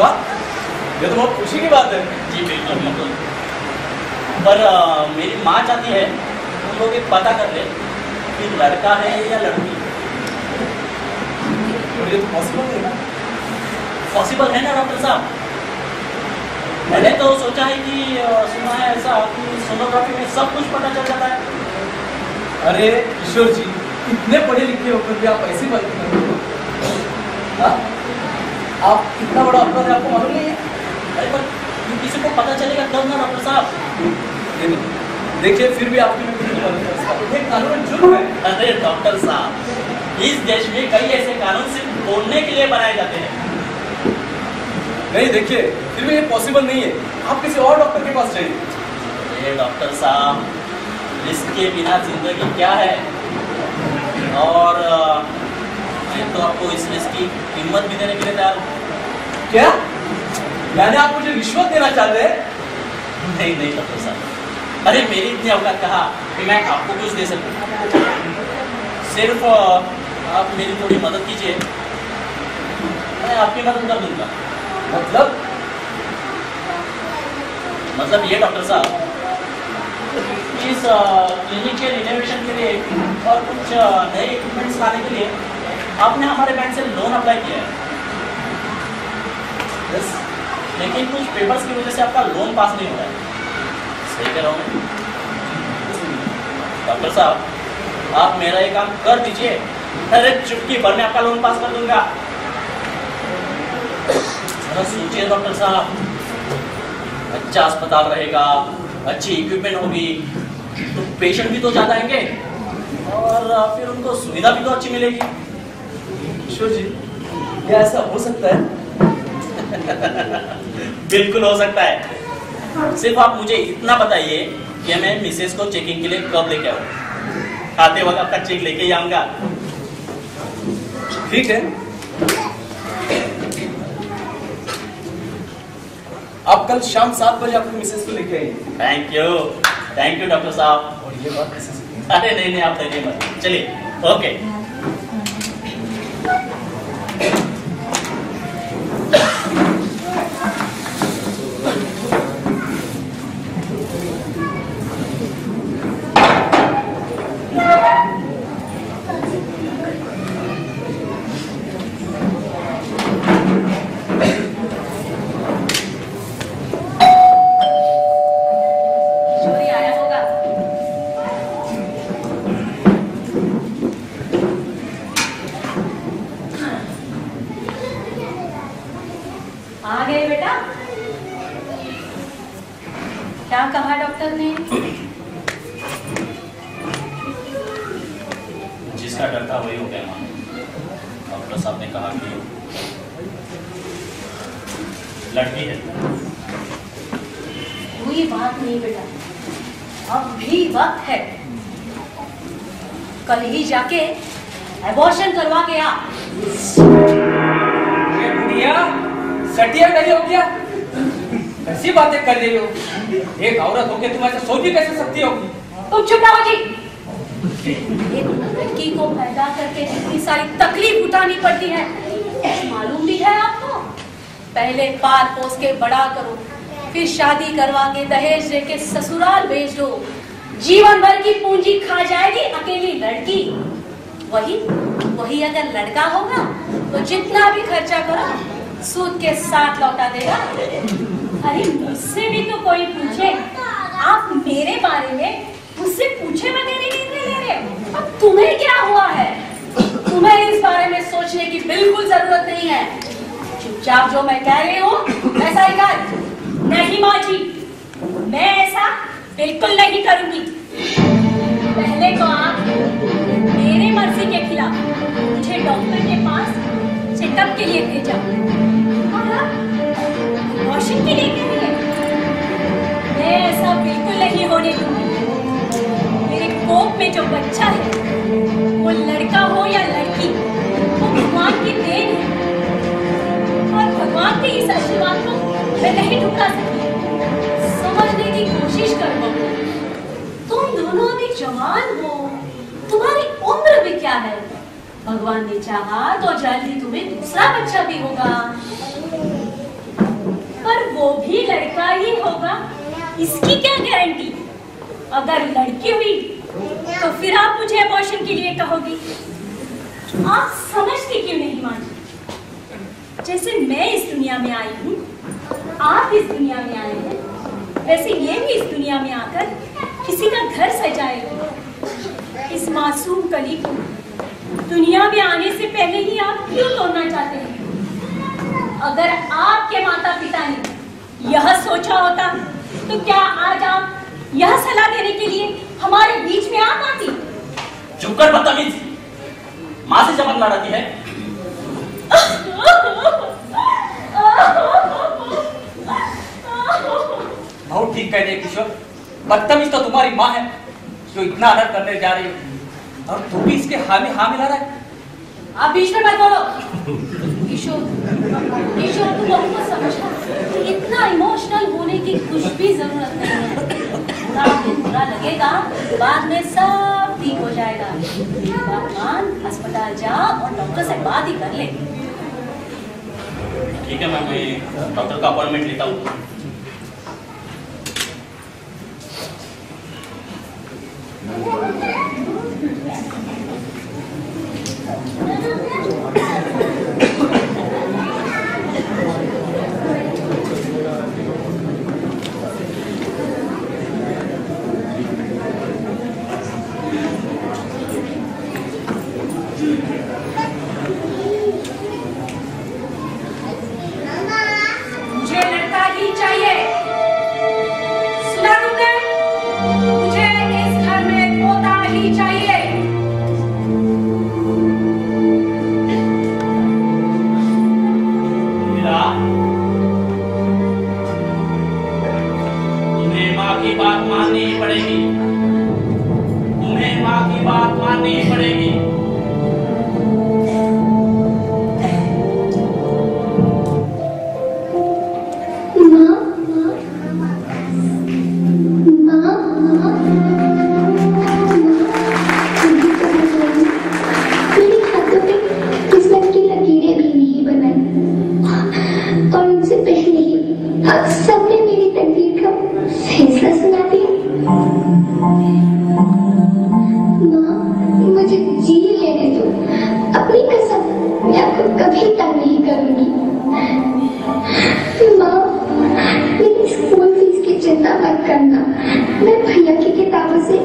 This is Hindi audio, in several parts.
वाह, ये तो बहुत खुशी की बात है। जी बिल्कुल बिल्कुल। पर मेरी माँ चाहती है हम लोग एक पता कर ले कि लड़का है या लड़की। और ये तो पॉसिबल नहीं ना। पॉसिबल है ना डॉक्टर साहब? मैंने तो सोचा है कि सुना है ऐसा कि सोनोग्राफी में सब कुछ पता चल जाता है। अरे किशोर जी, इतने पढ़े लिखे होकर भी आप ऐसी बात कर रहे हो? आप कितना बड़ा अपराध है आपको मालूम नहीं है? अरे पर किसी को पता चलेगा तब ना डॉक्टर साहब। देखिए फिर भी आपकी मैं कितनी मदद कर सकता हूं। ये कानून जुर्म है। अरे डॉक्टर साहब, इस देश में कई ऐसे कानून सिर्फ बोलने के लिए बनाए जाते हैं। नहीं देखिए, फिर भी ये पॉसिबल नहीं है। आप किसी और डॉक्टर के पास जाइए। ये डॉक्टर साहब, रिस्क के बिना जिंदगी क्या है? और मैं तो आपको इस रिस्क की कीमत भी देने के लिए तैयार हूँ। क्या? यानी आप मुझे रिश्वत देना चाहते हैं? नहीं नहीं डॉक्टर साहब, अरे मेरी इतनी औकात कहा कि मैं आपको कुछ दे सकूं। सिर्फ आप मेरी थोड़ी मदद कीजिए, मैं आपकी मदद कर दूंगा। मतलब ये डॉक्टर साहब, इस क्लिनिक के रिनोवेशन के लिए और कुछ नए इक्विपमेंट्स लाने के लिए आपने हमारे बैंक से लोन अप्लाई किया है। यस, लेकिन कुछ पेपर्स की वजह से आपका लोन पास नहीं हो रहा है। सही कह रहा हूँ डॉक्टर साहब? आप मेरा ये काम कर दीजिए, अरे चुटकी भर में आपका लोन पास कर दूंगा। जरा सोचिए डॉक्टर साहब, अच्छा अस्पताल रहेगा, अच्छी इक्विपमेंट होगी, तो पेशेंट भी तो ज्यादा आएंगे और फिर उनको सुविधा भी तो अच्छी मिलेगी। किशोर जी, क्या ऐसा हो सकता है? बिल्कुल हो सकता है। सिर्फ आप मुझे इतना बताइए कि मैं मिसेस को चेकिंग के लिए कब लेके आऊँ। आते वक्त आपका चेक लेके ही आऊंगा। ठीक है, आप कल शाम 7 बजे आपकी मिसेस को लेके आइए। थैंक यू डॉक्टर साहब। और ये बात किसी से? अरे नहीं नहीं, आप डरिए मत, चलिए। ओके। आ गए बेटा? क्या कहा डॉक्टर ने? जिसका डर था वही हो गया मां। डॉक्टर साहब ने कहा कि लड़की है। कोई बात नहीं बेटा, अब भी वक्त है। कल ही जाके एबॉर्शन करवा के आ। सटिया नहीं हो गया? ऐसी बातें कर रही हो? एक औरत होके तुम ऐसा सोच भी कैसे सकती होगी? तुम चुप रहो जी। एक लड़की को पैदा करके इतनी सारी तकलीफ उठानी पड़ती है, मालूम भी है आपको? पहले पाल पोस के बड़ा करो, फिर शादी करवा के दहेज दे के ससुराल भेज दो। जीवन भर की पूंजी खा जाएगी अकेली लड़की। वही अगर लड़का होगा तो जितना भी खर्चा करो सूद के साथ लौटा देगा। अरे मुझसे भी तो कोई पूछे, आप मेरे बारे में मुझसे पूछे बगैर ही निर्णय ले रहे हो। अब तुम्हें क्या हुआ है? तुम्हें इस बारे में सोचने की बिल्कुल जरूरत नहीं है। चुपचाप जो मैं कह रही हूँ वैसा ही कर। नहीं माँ जी, मैं ऐसा बिल्कुल नहीं करूंगी। पहले तो आप मेरे मर्जी के खिलाफ मुझे डॉक्टर के पास चेकअप के लिए भेजा और अब वॉशिंग के लिए कह रही है। मैं ऐसा बिल्कुल नहीं होने दूंगी। मेरे कोख में जो बच्चा है, वो लड़का हो या लड़की, वो भगवान की देन है और भगवान के इस आशीर्वाद को मैं नहीं ठुकरा सकती। समझने की कोशिश करो, तुम दोनों अभी जवान हो, तुम्हारी उम्र भी क्या है। भगवान ने चाहा तो जल्दी तुम्हें दूसरा बच्चा भी होगा। ही होगा, इसकी क्या गारंटी? अगर लड़की हुई तो फिर आप मुझे अबॉर्शन के लिए कहोगी। आप समझते क्यों नहीं मानती? जैसे मैं इस दुनिया में आई हूँ, आप इस दुनिया में आए हैं, वैसे ये भी इस दुनिया में आकर किसी का घर सजाएगी। इस मासूम कली को दुनिया में आने से पहले ही आप क्यों तोड़ना चाहते हैं? अगर आपके माता पिता ने यह सोचा होता तो क्या आज आप यह सलाह देने के लिए हमारे बीच में आ पाती? चुप कर बदतमीज, माँ से जबरन लड़ाती है। बहुत ठीक कह रहे किशोर, बदतमीज तो तुम्हारी माँ है जो इतना अलग करने जा रही है, और तू भी इसके हाँ में हाँ मिला रहा है। आप बीच में मत बोलो। किशोर, किशोर तुम बहू को समझना, इतना इमोशनल होने की कुछ भी जरूरत नहीं है। थोड़ा दिन बुरा लगेगा, बाद में सब ठीक हो जाएगा। भगवान, अस्पताल जाओ और डॉक्टर से बात ही कर ले। ठीक है मैम, मैं डॉक्टर का अपॉइंटमेंट लेता हूँ। मुझे लड़का ही चाहिए, सुना तुमने? मुझे इस घर में पोता ही चाहिए। तुम्हें माँ की बात माननी पड़ेगी, तुम्हें माँ की बात माननी पड़ेगी। सबने मेरी तकदीर का फैसला सुना दिया। माँ, मुझे जी लेने दो, अपनी कसम, मैं आपको कभी तंग नहीं करूंगी। माँ, मेरी स्कूल फीस की चिंता मत करना, मैं भैया की किताबों से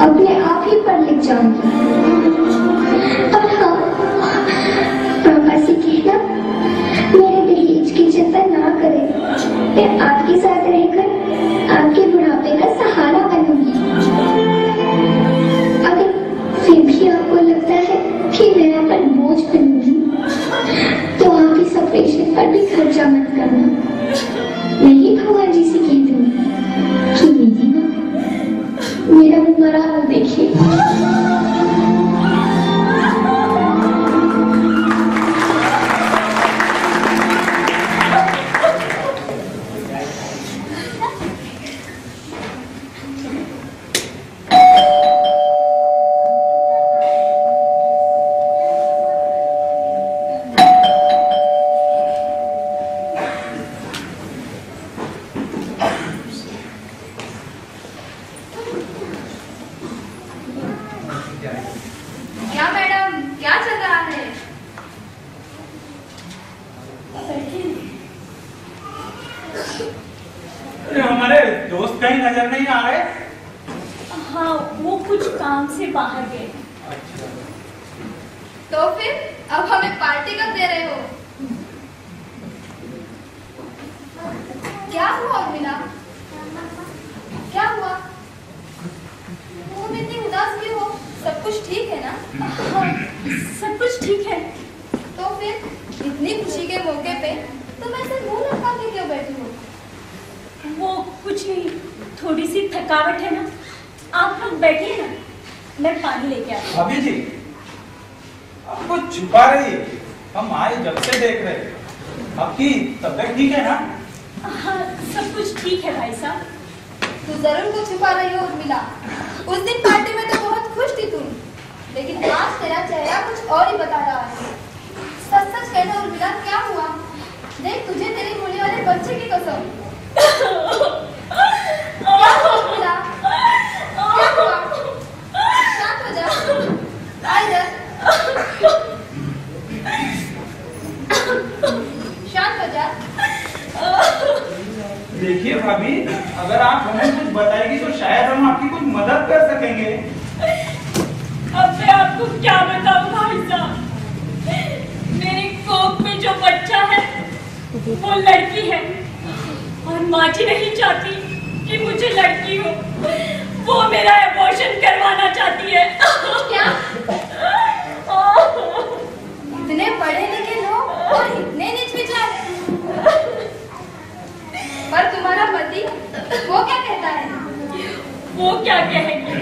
अपने आप ही पढ़ लिख जाऊंगी। और हाँ, पापा से कहना मेरे दहेज की चिंता ना करें, मैं आपके साथ रहकर आपके बुढ़ापे का सहारा बनूंगी। अगर फिर भी आपको लगता है कि मैं आप पर बोझ बनूंगी, तो आप इस ऑपरेशन पर भी खर्चा मत करना। मैं ही भगवान जी से कह दूंगी कि मेरी माँ मेरा मरा हुआ देखिए। क्या मैडम, क्या चल रहा है? हमारे दोस्त कहीं नजर नहीं आ रहे। हाँ, वो कुछ काम से बाहर गए। तो फिर अब हमें पार्टी कब दे रहे हो? क्या हुआ उर्मिला? क्या हुआ? तुम इतनी उदास क्यों हो? सब कुछ ठीक है ना? हाँ, सब कुछ ठीक है। तो फिर इतनी खुशी के मौके पे तुम ऐसे मुंह लटका के क्यों बैठी हो? वो कुछ नहीं, थोड़ी सी थकावट है ना। आप लोग बैठिए ना, मैं पानी लेके आती हूँ। भाभी जी, आपको छुपा रही है, हम आए जब से देख रहे हैं। आपकी तबीयत ठीक है ना? हाँ, सब कुछ ठीक है भाई साहब। तू जरूर कुछ छुपा रही हो उर्मिला। उस दिन पार्टी में तो बहुत खुश थी तुम, लेकिन आज तेरा चेहरा कुछ और ही बता रहा है। सच सच कहना उर्मिला, क्या हुआ? देख, तुझे तेरे होने वाले बच्चे की कसम। समाचार? देखिए भाभी, अगर आप हमें कुछ बताएगी तो शायद हम आपकी कुछ मदद कर सकेंगे। अब मैं आपको क्या बताऊं भाई साहब, मेरी कोख में जो बच्चा है वो लड़की है और माँ जी नहीं चाहती कि मुझे लड़की हो, वो मेरा एबॉर्शन करवाना चाहती है। क्या? इतने पढ़े लिखे लोग और इतने नीच विचार, पर तुम्हारा पति वो क्या कहता है? वो क्या कहेंगे,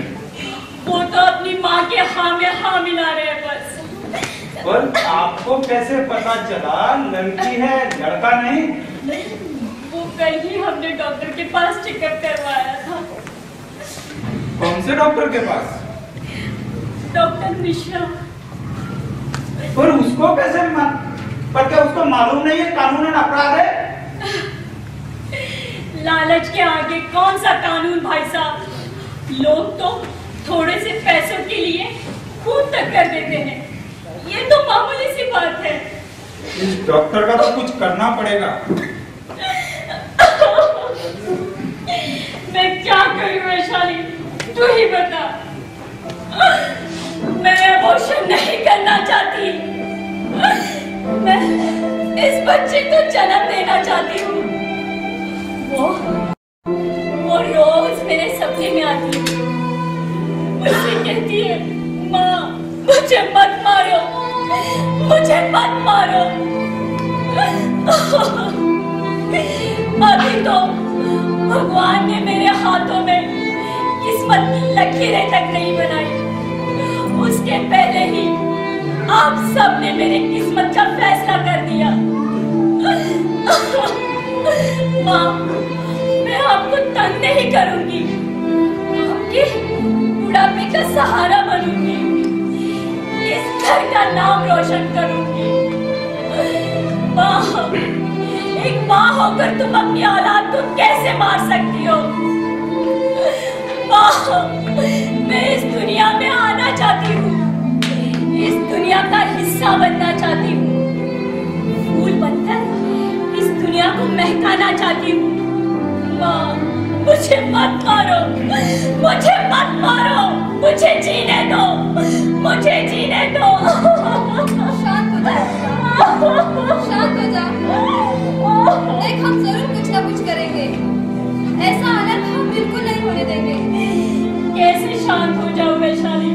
वो तो अपनी माँ के हाँ में हाँ मिला रहे हैं बस। और आपको कैसे पता चला लड़की है लड़का नहीं? वो कल ही हमने डॉक्टर के पास चेकअप करवाया था। कौन से डॉक्टर के पास? डॉक्टर मिश्रा। पर उसको कैसे पर क्या उसको मालूम नहीं है कानूनन अपराध है? लालच के आगे कौन सा कानून भाई साहब, लोग तो थोड़े से पैसों के लिए खून तक कर देते हैं, ये तो मामूली सी बात है। इस डॉक्टर का तो कुछ करना पड़ेगा। मैं क्या करूं वैशाली, तू ही बता। मैं एबॉर्शन नहीं करना चाहती, मैं इस बच्चे को जन्म देना चाहती हूँ। वो रोज मेरे सपने में आती है, मुझसे कहती है माँ मुझे मत मारो, मुझे मत मारो। अभी तो भगवान ने मेरे हाथों में किस्मत की लकीरें तक नहीं बनाई, उसके पहले ही आप सबने मेरी किस्मत का फैसला कर दिया। माँ मैं आपको तंग नहीं करूंगी, आपके बुढ़ापे का सहारा बनूंगी, इस घर का नाम रोशन करूंगी। माँ, एक माँ होकर तुम अपनी औलाद को कैसे मार सकती हो? माँ, मैं इस दुनिया में आना चाहती हूँ, इस दुनिया का हिस्सा बनना चाहती हूँ, फूल बनकर इस दुनिया को महकाना चाहती हूँ। माँ, मुझे मत मारो, मुझे मत मारो, मुझे जीने दो, मुझे जीने दो। शांत हो जा, शांत हो जा। देख हम जरूर कुछ ना कुछ करेंगे, ऐसा हालत हम बिल्कुल नहीं होने देंगे। कैसे शांत हो जाऊं वैशाली,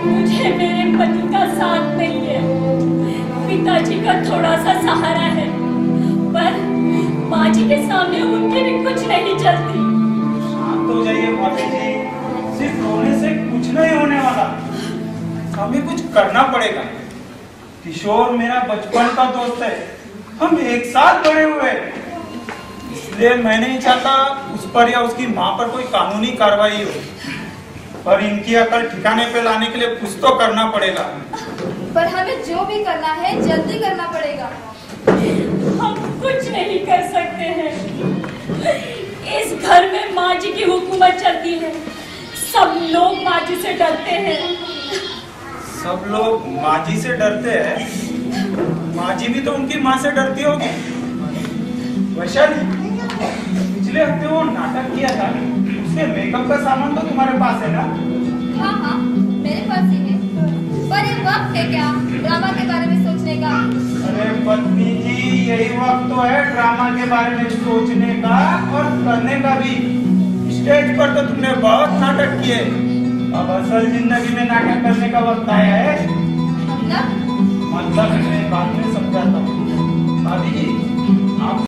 मुझे मेरे पति का साथ नहीं है, पिताजी का थोड़ा सा सहारा है, पर माँ जी के सामने उनके भी कुछ नहीं चलती। शांत हो जाइए भाभी जी, सिर्फ रोने से कुछ नहीं होने वाला, हमें कुछ करना पड़ेगा। किशोर मेरा बचपन का दोस्त है, हम एक साथ बड़े हुए, इसलिए मैं नहीं चाहता उस पर या उसकी माँ पर कोई कानूनी कार्रवाई हो, पर इनकी अकल ठिकाने पे लाने के लिए कुछ तो करना पड़ेगा। पर हमें जो भी करना है जल्दी करना पड़ेगा। हम कुछ नहीं कर सकते हैं, इस घर में माँ जी की हुकूमत चलती है, सब लोग माँ जी से डरते हैं। सब लोग माँ जी से डरते हैं? माँ जी भी तो उनकी माँ से डरती होगी। वैशाली, पिछले हफ्ते वो नाटक किया था, उसके मेकअप का सामान तो तुम्हारे पास है ना? हाँ हाँ मेरे पास ही है, पर ये वक्त है क्या ड्रामा के बारे में सोचने का? अरे पत्नी जी, यही वक्त तो है ड्रामा के बारे में सोचने का और करने का भी। स्टेज पर तो तुमने बहुत नाटक किए, अब असल जिंदगी में नाटक करने का वक्त आया है। मतलब मैं बाद में समझाता हूँ। भाभी जी,